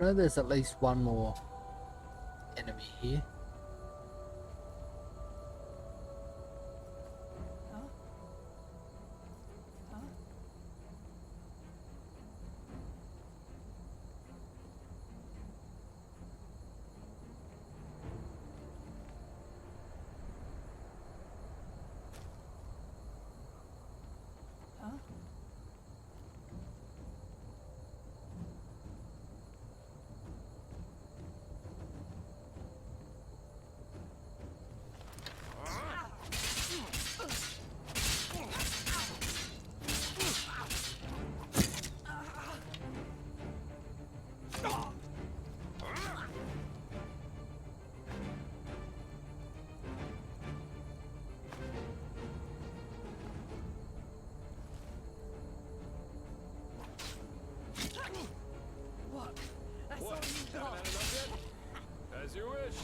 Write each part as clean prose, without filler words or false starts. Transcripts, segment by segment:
I know there's at least one more enemy here. As you wish.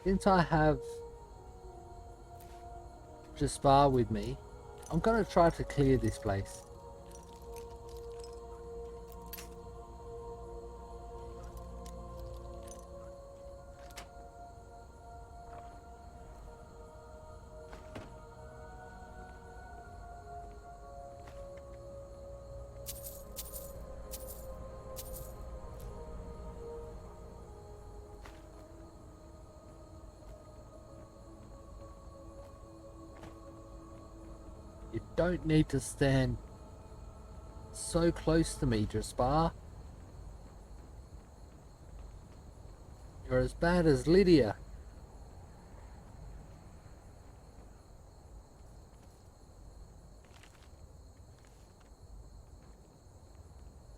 Since I have Jaspar with me, I'm gonna try to clear this place. You don't need to stand so close to me, Jaspar. You're as bad as Lydia.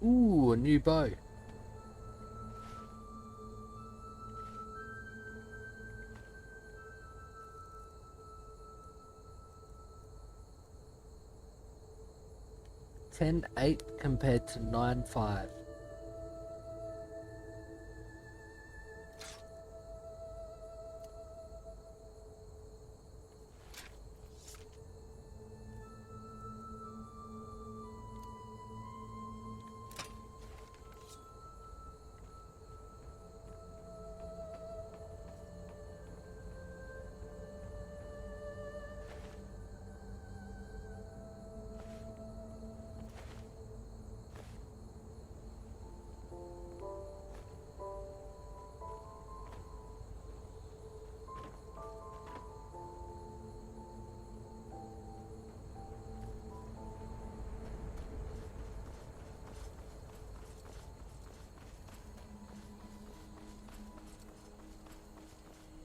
Ooh, a new bow. $10.8 compared to $9.5.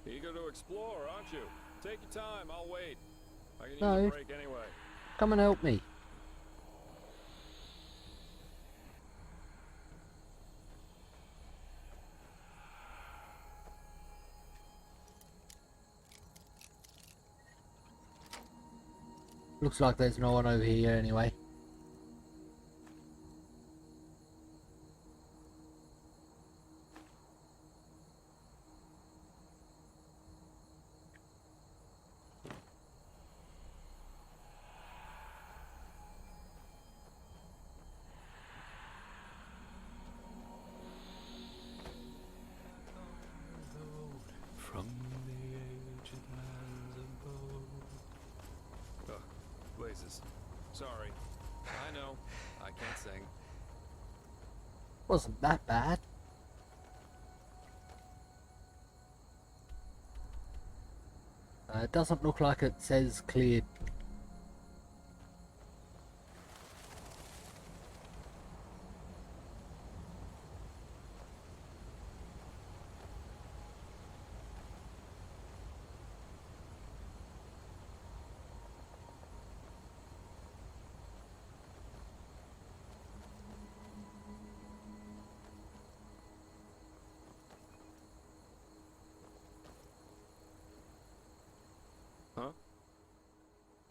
Eager to explore, aren't you? Take your time, I'll wait. I can use No. a break anyway. Come and help me. Looks like there's no one over here anyway. From the aged lands above. Ugh, blazes. Sorry. I know. I can't sing. Wasn't that bad. It doesn't look like it says cleared.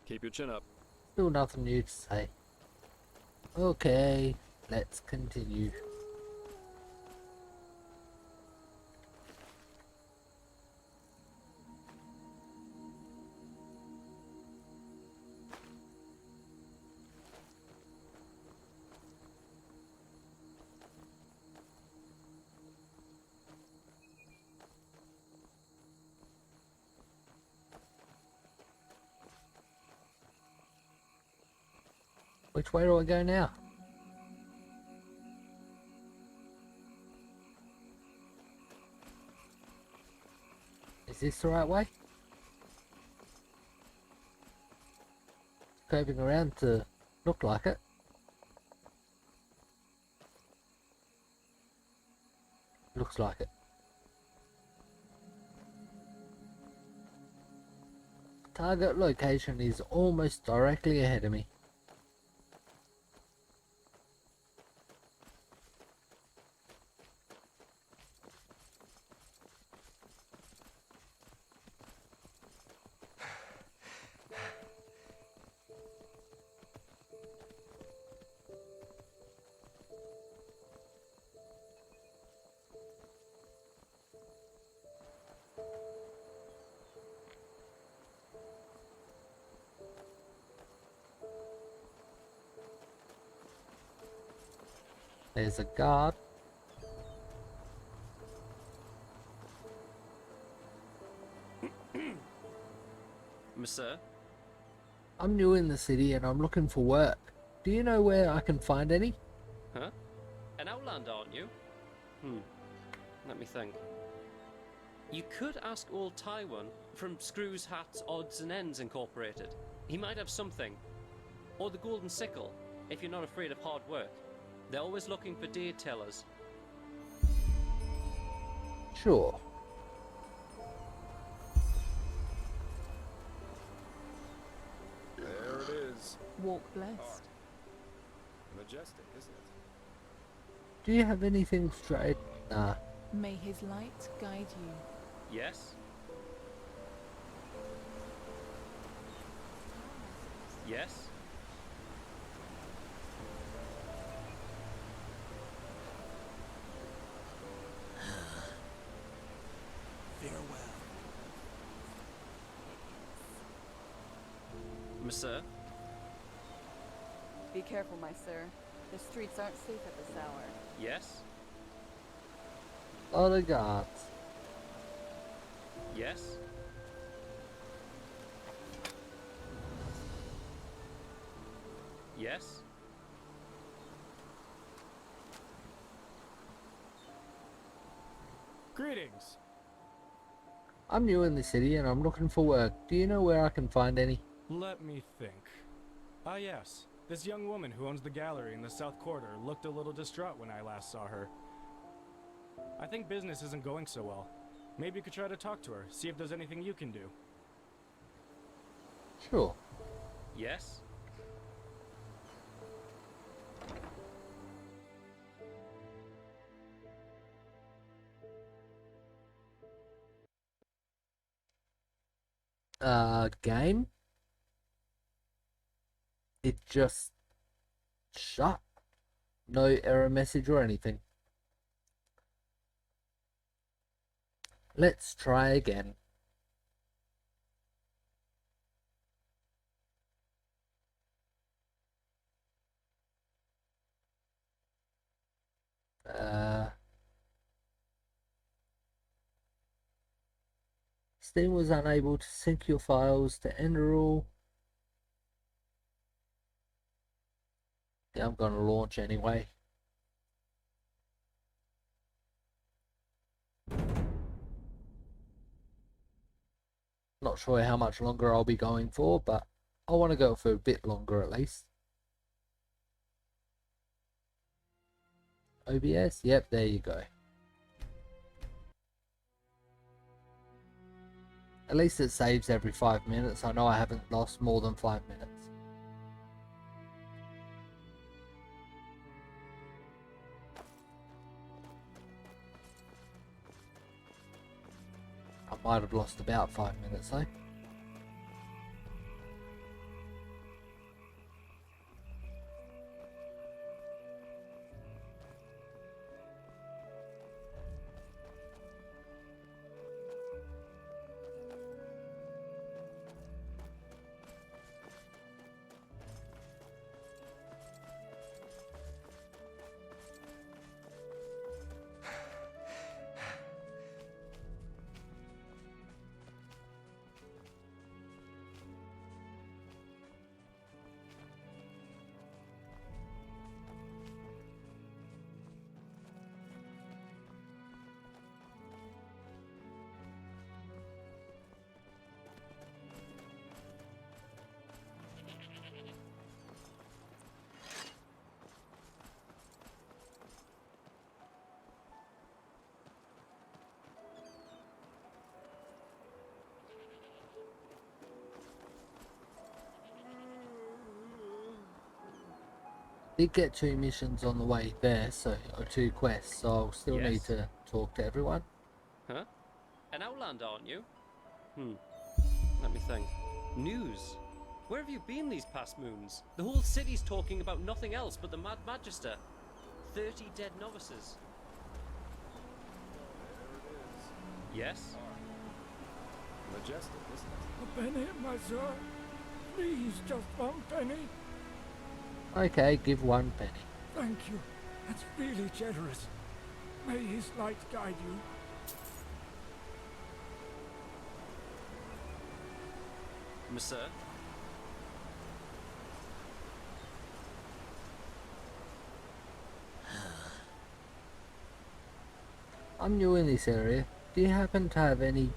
Keep your chin up. Still nothing new to say. Okay, let's continue. Which way do I go now? Is this the right way? Curving around to look like it. Looks like it. Target location is almost directly ahead of me. There's a guard. Monsieur? I'm new in the city and I'm looking for work. Do you know where I can find any? Huh? An outlander, aren't you? Let me think. You could ask old Taiwan from Screws, Hats, Odds and Ends Incorporated. He might have something. Or the Golden Sickle, if you're not afraid of hard work. They're always looking for day tellers. Sure. There it is. Walk blessed. Majestic, isn't it? Do you have anything straight? Nah. May his light guide you. Yes? Yes? Farewell. Monsieur? Be careful, my sir. The streets aren't safe at this hour. Yes? Lot of guards. Yes? Yes? Greetings. I'm new in the city and I'm looking for work. Do you know where I can find any? Let me think. Ah, yes. This young woman who owns the gallery in the South Quarter looked a little distraught when I last saw her. I think business isn't going so well. Maybe you could try to talk to her, see if there's anything you can do. Sure. Yes? Game? It just shut. No error message or anything. Let's try again. Steam was unable to sync your files to Enderal. Yeah, I'm gonna launch anyway. Not sure how much longer I'll be going for, but I want to go for a bit longer at least. OBS? Yep, there you go. At least it saves every 5 minutes. I know I haven't lost more than 5 minutes. I might have lost about 5 minutes though. did get 2 missions on the way there, or 2 quests, so I'll still need Yes. to talk to everyone. Huh? An Outlander, aren't you? Let me think. News. Where have you been these past moons? The whole city's talking about nothing else but the Mad Magister. 30 dead novices. Yes? Majestic, isn't it? A penny, my sir. Please, just 1 penny. Okay, give 1 penny. Thank you. That's really generous. May his light guide you. Monsieur? I'm new in this area. Do you happen to have any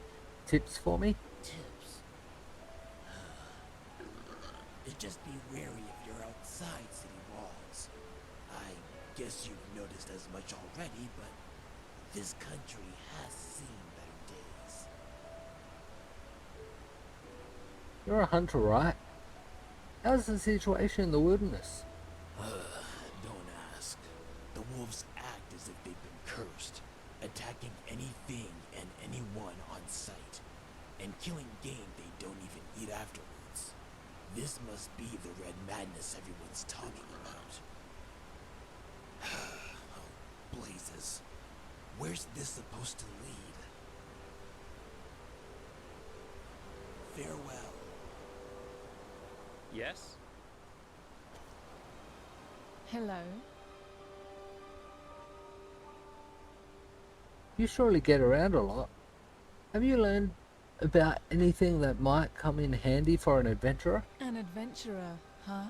tips for me? Tips. Just be wary if you're outside city walls. I guess you've noticed as much already, but this country has seen better days. You're a hunter, right? How's the situation in the wilderness? Don't ask. The wolves act as if they've been cursed, attacking anything and anyone on sight, and killing game they don't even eat afterwards. This must be the red madness everyone's talking about. Oh, blazes. Where's this supposed to lead? Farewell. Yes? Hello. You surely get around a lot. Have you learned about anything that might come in handy for an adventurer? An adventurer, huh?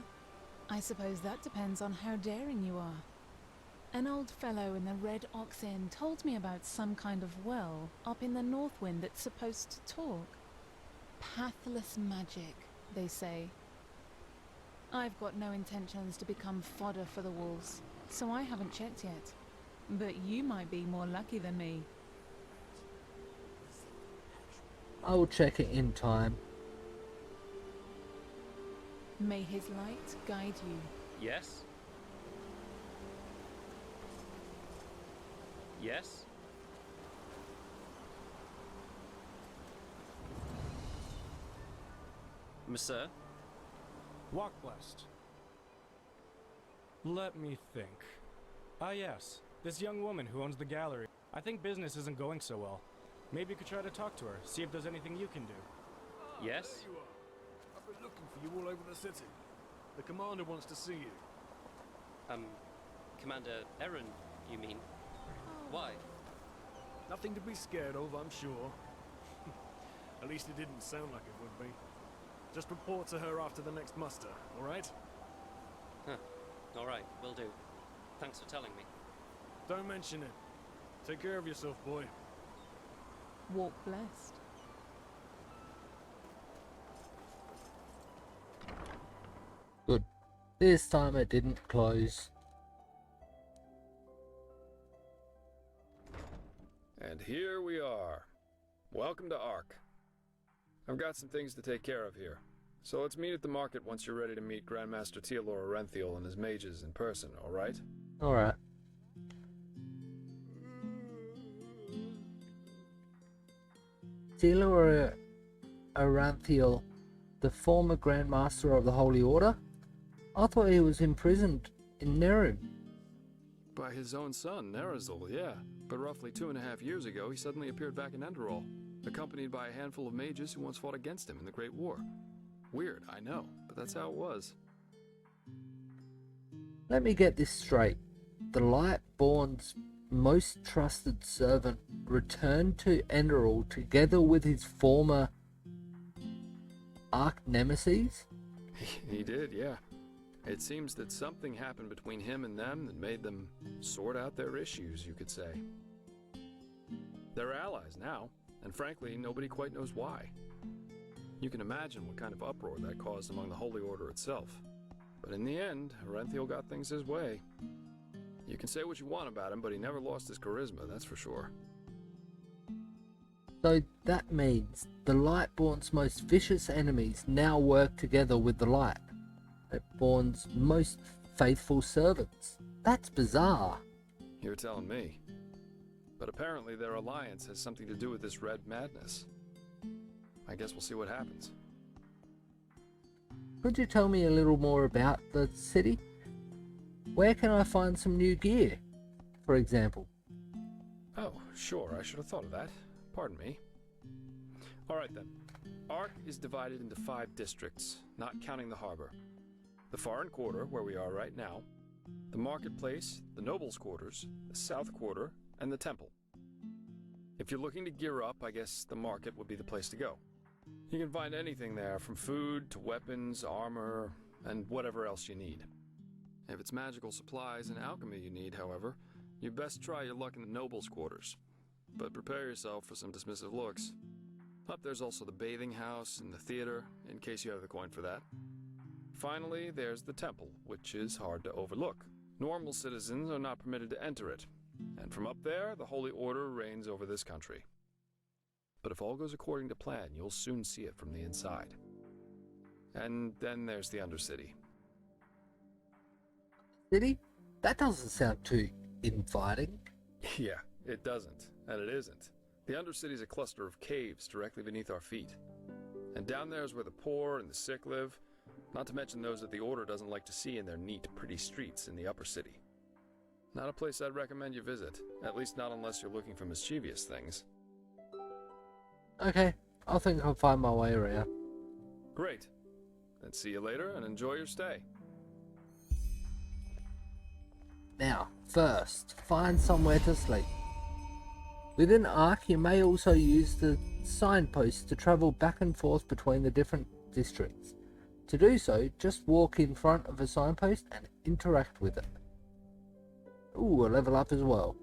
I suppose that depends on how daring you are. An old fellow in the Red Ox Inn told me about some kind of well up in the Northwind that's supposed to talk. Pathless magic, they say. I've got no intentions to become fodder for the wolves, so I haven't checked yet. But you might be more lucky than me. I will check it in time. May his light guide you. Yes? Yes? Monsieur? Walk blessed. Let me think. Ah yes, this young woman who owns the gallery. I think business isn't going so well. Maybe you could try to talk to her, see if there's anything you can do. Yes? There you are. I've been looking for you all over the city. The commander wants to see you. Commander Aaron, you mean? Why? Nothing to be scared of, I'm sure. At least it didn't sound like it would be. Just report to her after the next muster, alright? Huh. Alright, will do. Thanks for telling me. Don't mention it. Take care of yourself, boy. Walk blessed. Good. This time it didn't close. And here we are. Welcome to Ark. I've got some things to take care of here. So let's meet at the market once you're ready to meet Grandmaster Tealor Arenthiel and his mages in person, alright? Alright. Tealor Arenthiel, the former Grand Master of the Holy Order? I thought he was imprisoned in Nerim. By his own son, Nerazil, yeah. But roughly 2.5 years ago, he suddenly appeared back in Enderal, accompanied by a handful of mages who once fought against him in the Great War. Weird, I know, but that's how it was. Let me get this straight. The Lightborn's most trusted servant returned to Enderal together with his former arch nemesis? He did, yeah. It seems that something happened between him and them that made them sort out their issues, you could say. They're allies now, and frankly, nobody quite knows why. You can imagine what kind of uproar that caused among the Holy Order itself. But in the end, Arenthiel got things his way. You can say what you want about him, but he never lost his charisma, that's for sure. So that means the Lightborn's most vicious enemies now work together with the Light. Lightborn's most faithful servants. That's bizarre. You're telling me. But apparently their alliance has something to do with this red madness. I guess we'll see what happens. Could you tell me a little more about the city? Where can I find some new gear, for example? Oh, sure, I should have thought of that. Pardon me. Alright then. Ark is divided into 5 districts, not counting the harbor. The Foreign Quarter, where we are right now, the Marketplace, the Nobles' Quarters, the South Quarter, and the Temple. If you're looking to gear up, I guess the market would be the place to go. You can find anything there, from food to weapons, armor, and whatever else you need. If it's magical supplies and alchemy you need, however, you best try your luck in the Nobles' Quarters. But prepare yourself for some dismissive looks. Up there's also the bathing house and the theater, in case you have the coin for that. Finally, there's the temple, which is hard to overlook. Normal citizens are not permitted to enter it, and from up there, the Holy Order reigns over this country. But if all goes according to plan, you'll soon see it from the inside. And then there's the Undercity. City? That doesn't sound too inviting. Yeah, it doesn't, and it isn't. The Undercity's a cluster of caves directly beneath our feet. And down there is where the poor and the sick live, not to mention those that the Order doesn't like to see in their neat, pretty streets in the upper city. Not a place I'd recommend you visit, at least not unless you're looking for mischievous things. Okay, I think I'll find my way around. Great. Then see you later and enjoy your stay. Now, first, find somewhere to sleep. Within Ark, you may also use the signposts to travel back and forth between the different districts. To do so, just walk in front of a signpost and interact with it. Ooh, a level up as well.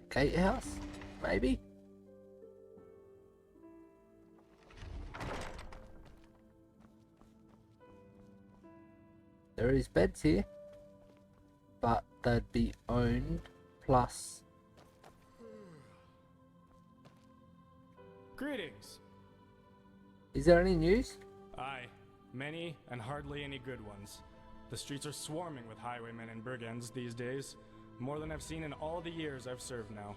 Gatehouse? Maybe? There is beds here, but they'd be owned plus. Greetings. Is there any news? Aye, many and hardly any good ones. The streets are swarming with highwaymen and brigands these days, more than I've seen in all the years I've served now.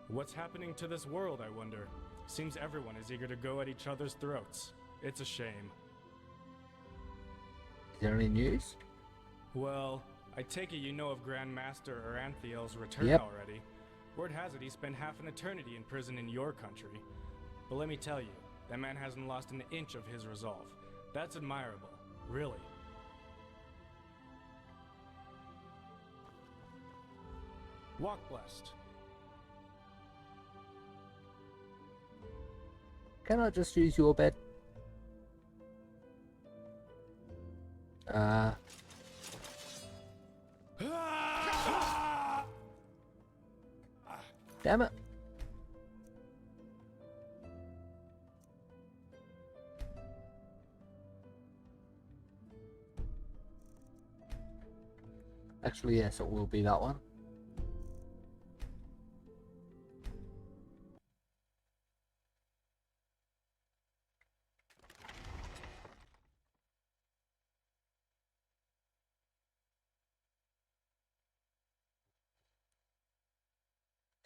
What's happening to this world, I wonder? Seems everyone is eager to go at each other's throats. It's a shame. Is there any news? Well, I take it you know of Grandmaster Aranthiel's return Yep. already. Word has it he spent half an eternity in prison in your country. But let me tell you, that man hasn't lost an inch of his resolve. That's admirable, really. Walk blessed. Can I just use your bed? Damn it. Actually, yes, it will be that one.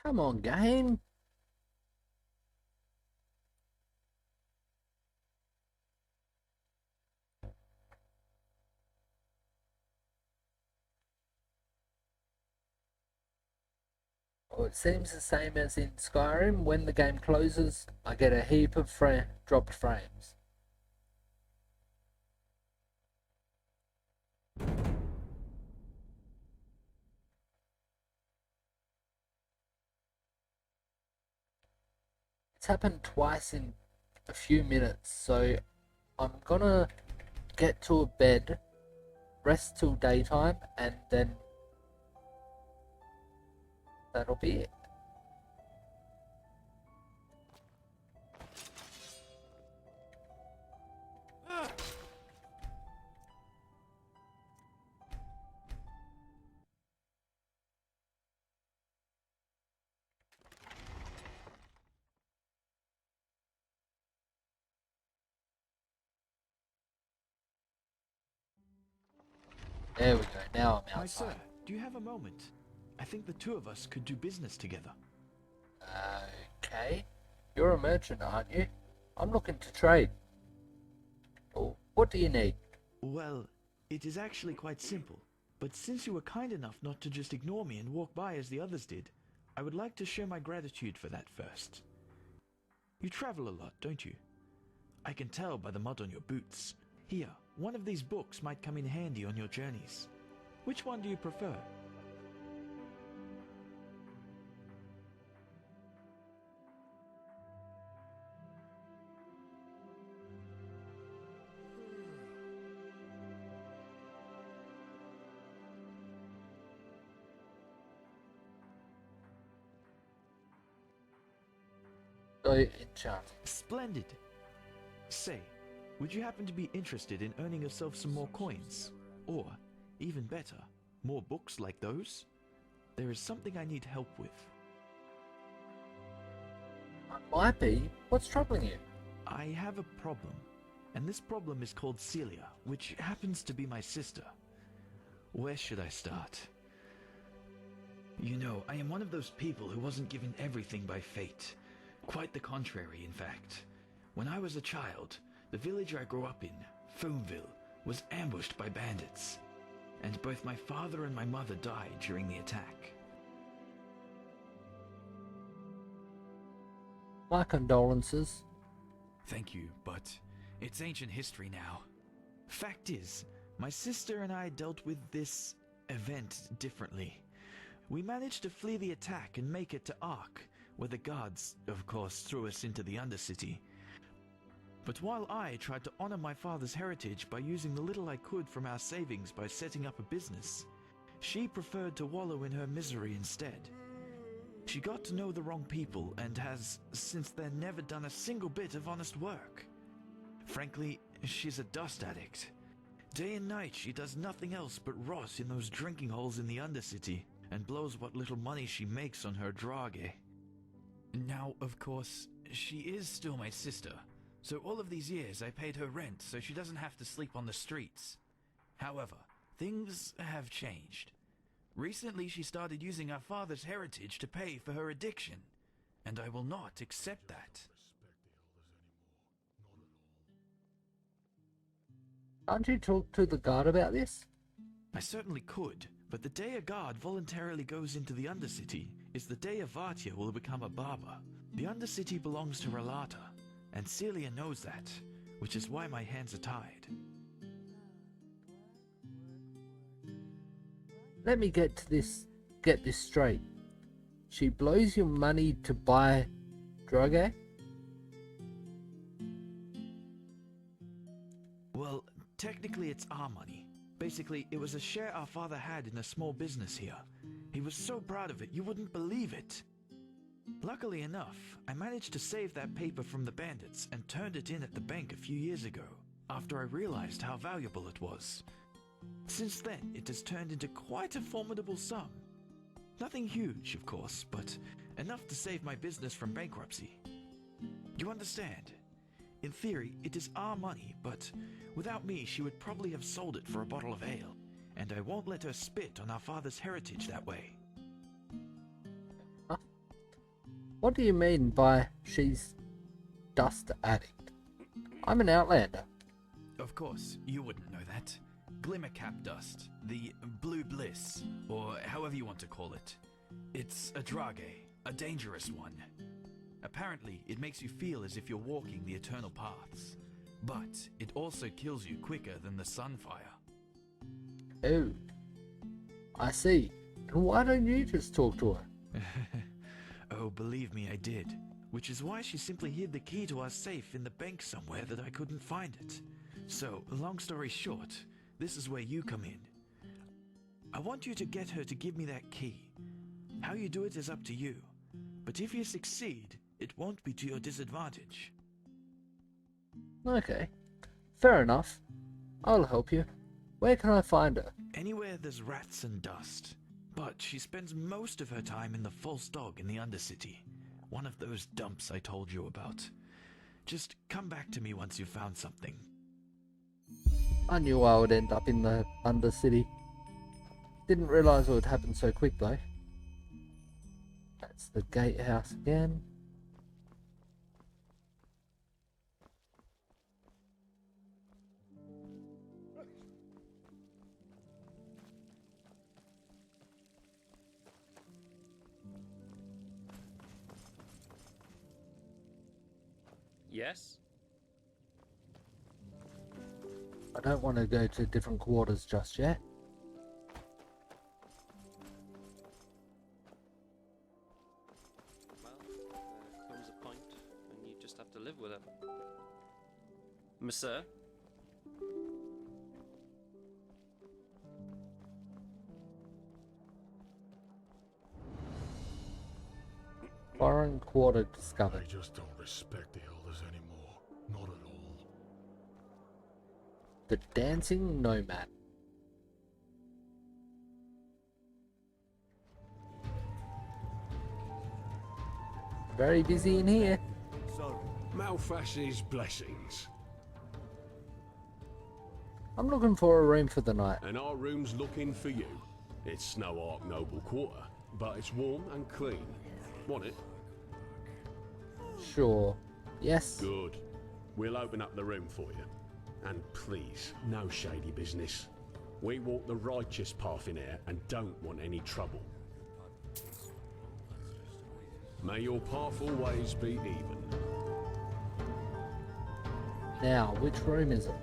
Come on, game. Well, it seems the same as in Skyrim. When the game closes, I get a heap of dropped frames. It's happened twice in a few minutes, so I'm gonna get to a bed, rest till daytime, and then that'll be it. There we go, now I'm My sir, outside. do you have a moment? I think the two of us could do business together. Okay. You're a merchant, aren't you? I'm looking to trade. Oh, what do you need? Well, it is actually quite simple. But since you were kind enough not to just ignore me and walk by as the others did, I would like to show my gratitude for that first. You travel a lot, don't you? I can tell by the mud on your boots. Here, one of these books might come in handy on your journeys. Which one do you prefer? So enchanted. Splendid! Say, would you happen to be interested in earning yourself some more coins? Or, even better, more books like those? There is something I need help with. I might be. What's troubling you? I have a problem, and this problem is called Celia, which happens to be my sister. Where should I start? You know, I am one of those people who wasn't given everything by fate. Quite the contrary, in fact. When I was a child, the village I grew up in, Foamville, was ambushed by bandits, and both my father and my mother died during the attack. My condolences. Thank you, but it's ancient history now. Fact is, my sister and I dealt with this event differently. We managed to flee the attack and make it to Ark, where the guards, of course, threw us into the Undercity. But while I tried to honor my father's heritage by using the little I could from our savings by setting up a business, she preferred to wallow in her misery instead. She got to know the wrong people and has, since then, never done a single bit of honest work. Frankly, she's a dust addict. Day and night she does nothing else but rot in those drinking holes in the Undercity and blows what little money she makes on her drage. Now, of course, she is still my sister, so all of these years I paid her rent so she doesn't have to sleep on the streets. However, things have changed. Recently she started using our father's heritage to pay for her addiction, and I will not accept that. Can't you talk to the guard about this? I certainly could, but the day a guard voluntarily goes into the Undercity is the day a Vartia will become a barber. The Undercity belongs to Relata, and Celia knows that, which is why my hands are tied. Let me get this straight. She blows your money to buy drug? Well, technically it's our money. Basically, it was a share our father had in a small business here. He was so proud of it, you wouldn't believe it. Luckily enough, I managed to save that paper from the bandits and turned it in at the bank a few years ago, after I realized how valuable it was. Since then, it has turned into quite a formidable sum. Nothing huge, of course, but enough to save my business from bankruptcy. You understand? In theory, it is our money, but without me, she would probably have sold it for a bottle of ale, and I won't let her spit on our father's heritage that way. Huh? What do you mean by she's dust addict? I'm an outlander. Of course, you wouldn't know that. Glimmercap dust, the blue bliss, or however you want to call it. It's a drage, a dangerous one. Apparently, it makes you feel as if you're walking the eternal paths, but it also kills you quicker than the sunfire. Oh, I see. And why don't you just talk to her? Oh, believe me, I did. Which is why she simply hid the key to our safe in the bank somewhere that I couldn't find it. So, long story short, this is where you come in. I want you to get her to give me that key. How you do it is up to you. But if you succeed, it won't be to your disadvantage. Okay, fair enough. I'll help you. Where can I find her? Anywhere there's rats and dust. But she spends most of her time in the False Dog in the Undercity. One of those dumps I told you about. Just come back to me once you've found something. I knew I would end up in the Undercity. Didn't realise it would happen so quick though. That's the gatehouse again. Yes? I don't want to go to different quarters just yet. Well, there comes a point when you just have to live with it. Monsieur? Foreign quarter discovered. I just don't respect the elders anymore. Not at all. The Dancing Nomad. Very busy in here. So, Malphas's blessings. I'm looking for a room for the night. And our room's looking for you. It's Snow Ark Noble Quarter, but it's warm and clean. Want it? Sure. Yes. Good. We'll open up the room for you. And please, no shady business. We walk the righteous path in here and don't want any trouble. May your path always be even. Now, which room is it?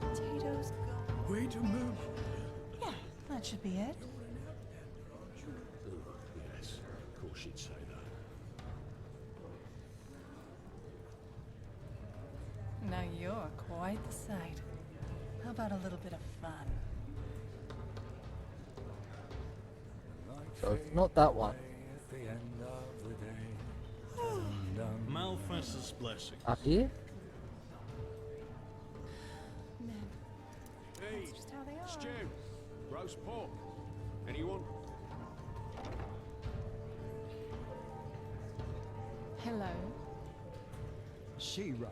Potatoes go. Way to move. Yeah, that should be it. Yes, of course you'd say that. Now you're quite the sight. How about a little bit of fun? So it's not that one. At the end of the day. And, Malphas's blessing. Up here? Men, Hey, that's just how they are. stew, roast pork. Anyone? Hello. She-Ra.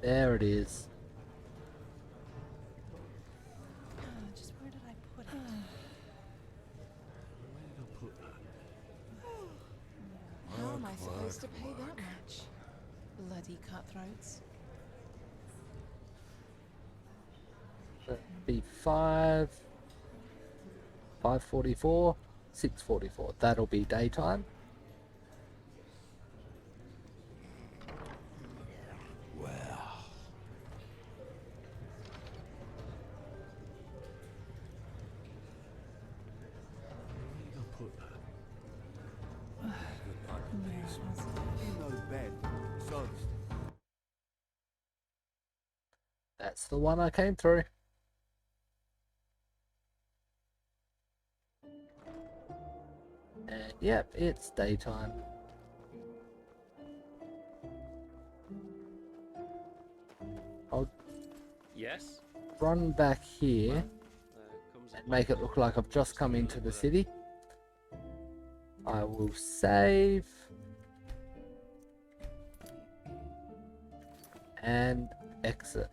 There it is. Just where did I put it? Where'd I put that? How am I supposed to pay that much? Bloody cutthroats. That'd be 5:44, 6:44. That'll be daytime. Where'd I put that? You know bed. So, That's the one I came through. And yep, it's daytime. I'll Yes? run back here There comes a and make it look like I've just come into the city. I will save and exit.